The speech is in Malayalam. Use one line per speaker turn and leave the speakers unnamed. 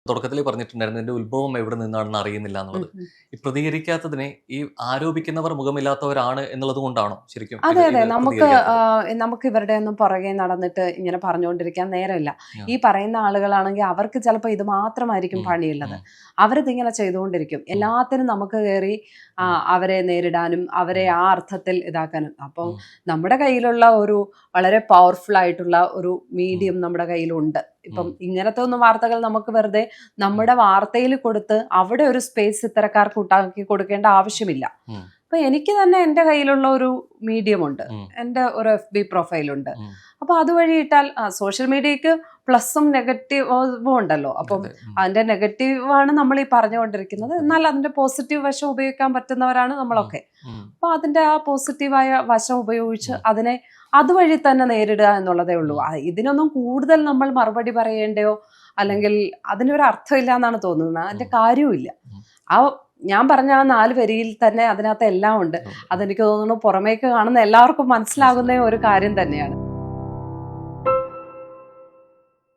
തുടക്കത്തിൽ പറഞ്ഞിട്ടുണ്ടായിരുന്നു ഇതിന്റെ ഉത്ഭവം എവിടെ നിന്നാണെന്ന് അറിയുന്നില്ല എന്നുള്ളത്. ഈ പ്രതികരിക്കാത്തതിനെ ഈ ആരോപിക്കുന്നവർ മുഖമില്ലാത്തവരാണ് എന്നുള്ളത് കൊണ്ടാണോ ശരിക്കും
അതെ അതെ നമുക്ക്
പ്രതികരിക്കാത്തത്?
നമുക്ക് ഇവരുടെ ഒന്നും പുറകെ നടന്നിട്ട് ഇങ്ങനെ പറഞ്ഞുകൊണ്ടിരിക്കാൻ നേരമില്ല.
Yeah.
ഈ പറയുന്ന ആളുകളാണെങ്കിൽ അവർക്ക് ചിലപ്പോൾ ഇത് മാത്രമായിരിക്കും പണിയുള്ളത്. അവരിതിങ്ങനെ ചെയ്തുകൊണ്ടിരിക്കും. എല്ലാത്തിനും നമുക്ക് കയറി അവരെ നേരിടാനും അവരെ ആ അർത്ഥത്തിൽ ഇതാക്കാനും. അപ്പം നമ്മുടെ കയ്യിലുള്ള ഒരു വളരെ പവർഫുൾ ആയിട്ടുള്ള ഒരു മീഡിയം നമ്മുടെ കയ്യിലുണ്ട്. ഇപ്പം ഇങ്ങനത്തെ ഒന്നും വാർത്തകൾ നമുക്ക് വെറുതെ നമ്മുടെ വാർത്തയിൽ കൊടുത്ത് അവിടെ ഒരു സ്പേസ് ഇത്തരക്കാർക്ക് ഉണ്ടാക്കി കൊടുക്കേണ്ട ആവശ്യമില്ല. അപ്പൊ എനിക്ക് തന്നെ എൻ്റെ കയ്യിലുള്ള ഒരു മീഡിയം ഉണ്ട്, എൻ്റെ ഒരു FB പ്രൊഫൈലുണ്ട്. അപ്പൊ അതുവഴി ഇട്ടാൽ സോഷ്യൽ മീഡിയക്ക് പ്ലസും നെഗറ്റീവും ഉണ്ടല്ലോ. അപ്പം അതിന്റെ നെഗറ്റീവാണ് നമ്മൾ ഈ പറഞ്ഞുകൊണ്ടിരിക്കുന്നത്, എന്നാൽ അതിന്റെ പോസിറ്റീവ് വശം ഉപയോഗിക്കാൻ പറ്റുന്നവരാണ് നമ്മളൊക്കെ. അപ്പൊ അതിന്റെ ആ പോസിറ്റീവായ വശം ഉപയോഗിച്ച് അതിനെ അതുവഴി തന്നെ നേരിടുക എന്നുള്ളതേ ഉള്ളൂ. ഇതിനൊന്നും കൂടുതൽ നമ്മൾ മറുപടി പറയേണ്ടയോ അല്ലെങ്കിൽ അതിനൊരു അർത്ഥമില്ല എന്നാണ് തോന്നുന്നത്. അതിന്റെ കാര്യവുമില്ല. ഞാൻ പറഞ്ഞ ആ 4 വരിയിൽ തന്നെ അതിനകത്ത് എല്ലാം ഉണ്ട്. അതെനിക്ക് തോന്നുന്നു പുറമേക്ക് കാണുന്ന എല്ലാവർക്കും മനസ്സിലാകുന്ന ഒരു കാര്യം തന്നെയാണ്.